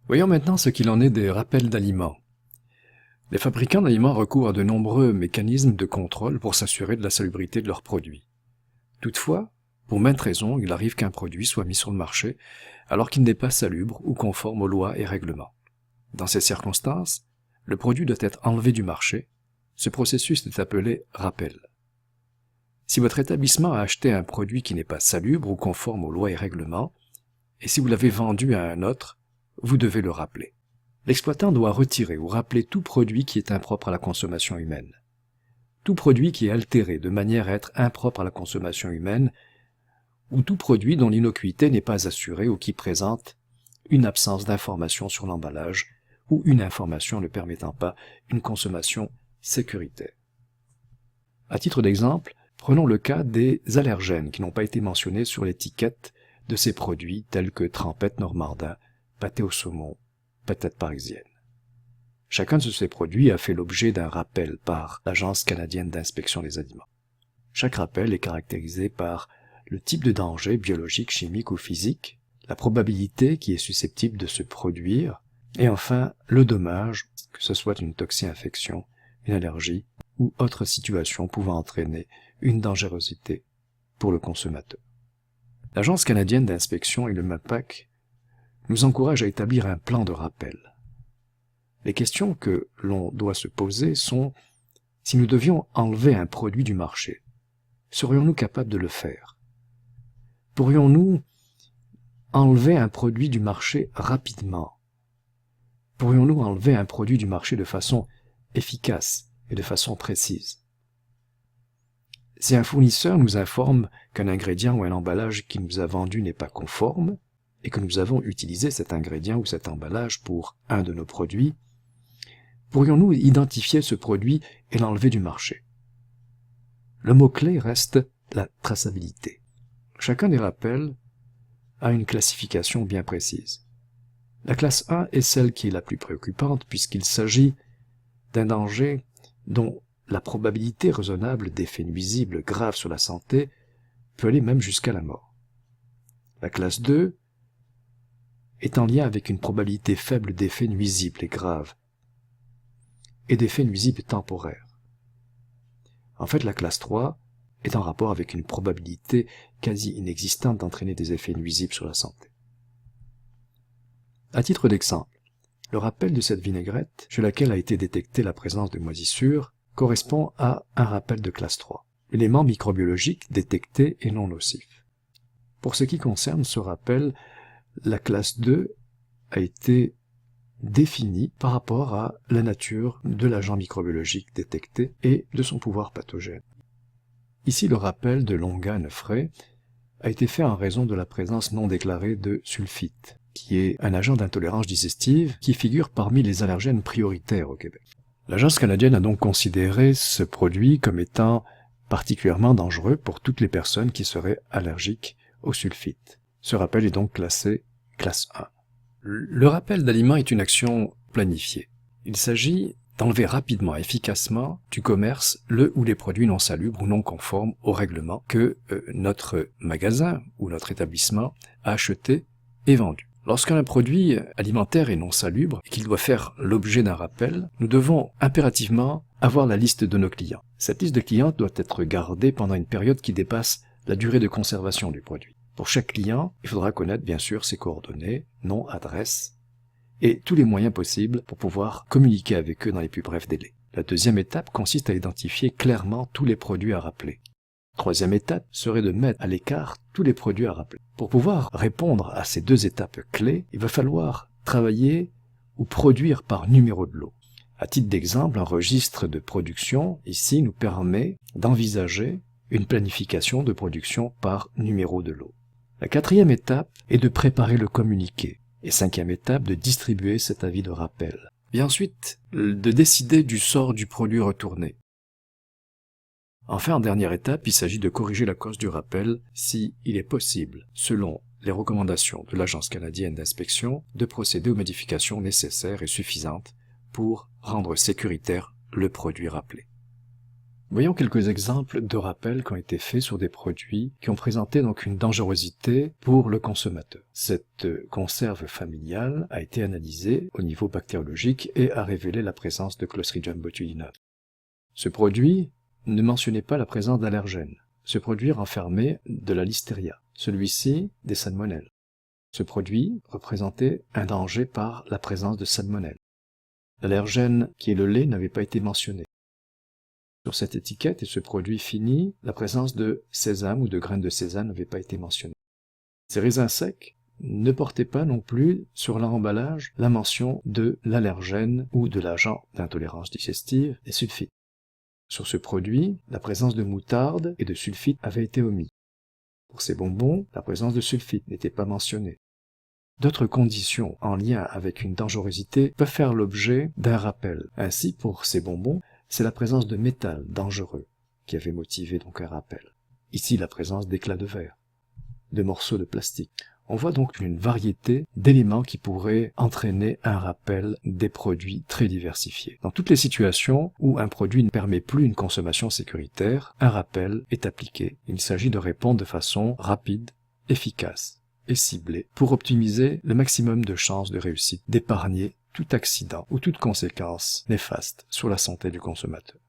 Voyons maintenant ce qu'il en est des rappels d'aliments. Les fabricants d'aliments recourent à de nombreux mécanismes de contrôle pour s'assurer de la salubrité de leurs produits. Toutefois, pour maintes raisons, il arrive qu'un produit soit mis sur le marché alors qu'il n'est pas salubre ou conforme aux lois et règlements. Dans ces circonstances, le produit doit être enlevé du marché. Ce processus est appelé rappel. Si votre établissement a acheté un produit qui n'est pas salubre ou conforme aux lois et règlements, et si vous l'avez vendu à un autre, vous devez le rappeler. L'exploitant doit retirer ou rappeler tout produit qui est impropre à la consommation humaine. Tout produit qui est altéré de manière à être impropre à la consommation humaine, ou tout produit dont l'innocuité n'est pas assurée ou qui présente une absence d'information sur l'emballage ou une information ne permettant pas une consommation sécuritaire. À titre d'exemple, prenons le cas des allergènes qui n'ont pas été mentionnés sur l'étiquette de ces produits tels que trempette normandin, pâté au saumon, patate parisienne. Chacun de ces produits a fait l'objet d'un rappel par l'Agence canadienne d'inspection des aliments. Chaque rappel est caractérisé par le type de danger biologique, chimique ou physique, la probabilité qui est susceptible de se produire, et enfin le dommage, que ce soit une toxi-infection, une allergie ou autre situation pouvant entraîner une dangerosité pour le consommateur. L'Agence canadienne d'inspection et le MAPAC nous encouragent à établir un plan de rappel. Les questions que l'on doit se poser sont: si nous devions enlever un produit du marché, serions-nous capables de le faire? Pourrions-nous enlever un produit du marché rapidement? Pourrions-nous enlever un produit du marché de façon efficace et de façon précise? Si un fournisseur nous informe qu'un ingrédient ou un emballage qu'il nous a vendu n'est pas conforme, et que nous avons utilisé cet ingrédient ou cet emballage pour un de nos produits, pourrions-nous identifier ce produit et l'enlever du marché? Le mot-clé reste la traçabilité. Chacun des rappels a une classification bien précise. La classe 1 est celle qui est la plus préoccupante puisqu'il s'agit d'un danger dont la probabilité raisonnable d'effets nuisibles graves sur la santé peut aller même jusqu'à la mort. La classe 2 est en lien avec une probabilité faible d'effets nuisibles et graves, et d'effets nuisibles temporaires. En fait, la classe 3 est en rapport avec une probabilité quasi inexistante d'entraîner des effets nuisibles sur la santé. À titre d'exemple, le rappel de cette vinaigrette, chez laquelle a été détectée la présence de moisissures, correspond à un rappel de classe 3, élément microbiologique détecté et non nocif. Pour ce qui concerne ce rappel, la classe 2 a été définie par rapport à la nature de l'agent microbiologique détecté et de son pouvoir pathogène. Ici, le rappel de Longa-Neufray a été fait en raison de la présence non déclarée de sulfite, qui est un agent d'intolérance digestive qui figure parmi les allergènes prioritaires au Québec. L'Agence canadienne a donc considéré ce produit comme étant particulièrement dangereux pour toutes les personnes qui seraient allergiques au sulfite. Ce rappel est donc classé classe 1. Le rappel d'aliments est une action planifiée. Il s'agit d'enlever rapidement et efficacement du commerce le ou les produits non salubres ou non conformes au règlement que notre magasin ou notre établissement a acheté et vendu. Lorsqu'un produit alimentaire est non salubre et qu'il doit faire l'objet d'un rappel, nous devons impérativement avoir la liste de nos clients. Cette liste de clients doit être gardée pendant une période qui dépasse la durée de conservation du produit. Pour chaque client, il faudra connaître bien sûr ses coordonnées, nom, adresse, et tous les moyens possibles pour pouvoir communiquer avec eux dans les plus brefs délais. La deuxième étape consiste à identifier clairement tous les produits à rappeler. Troisième étape serait de mettre à l'écart tous les produits à rappeler. Pour pouvoir répondre à ces deux étapes clés, il va falloir travailler ou produire par numéro de lot. À titre d'exemple, un registre de production ici nous permet d'envisager une planification de production par numéro de lot. La quatrième étape est de préparer le communiqué. Et cinquième étape, de distribuer cet avis de rappel. Et ensuite, de décider du sort du produit retourné. Enfin, en dernière étape, il s'agit de corriger la cause du rappel si il est possible, selon les recommandations de l'Agence canadienne d'inspection, de procéder aux modifications nécessaires et suffisantes pour rendre sécuritaire le produit rappelé. Voyons quelques exemples de rappels qui ont été faits sur des produits qui ont présenté donc une dangerosité pour le consommateur. Cette conserve familiale a été analysée au niveau bactériologique et a révélé la présence de Clostridium botulinum. Ce produit ne mentionnait pas la présence d'allergènes. Ce produit renfermait de la listeria, celui-ci des salmonelles. Ce produit représentait un danger par la présence de salmonelle. L'allergène qui est le lait n'avait pas été mentionné. Sur cette étiquette et ce produit fini, la présence de sésame ou de graines de sésame n'avait pas été mentionnée. Ces raisins secs ne portaient pas non plus sur leur emballage la mention de l'allergène ou de l'agent d'intolérance digestive, les sulfites. Sur ce produit, la présence de moutarde et de sulfite avait été omise. Pour ces bonbons, la présence de sulfite n'était pas mentionnée. D'autres conditions en lien avec une dangerosité peuvent faire l'objet d'un rappel. Ainsi, pour ces bonbons, c'est la présence de métal dangereux qui avait motivé donc un rappel. Ici, la présence d'éclats de verre, de morceaux de plastique. On voit donc une variété d'éléments qui pourraient entraîner un rappel des produits très diversifiés. Dans toutes les situations où un produit ne permet plus une consommation sécuritaire, un rappel est appliqué. Il s'agit de répondre de façon rapide, efficace et ciblée pour optimiser le maximum de chances de réussite, d'épargner tout accident ou toute conséquence néfaste sur la santé du consommateur.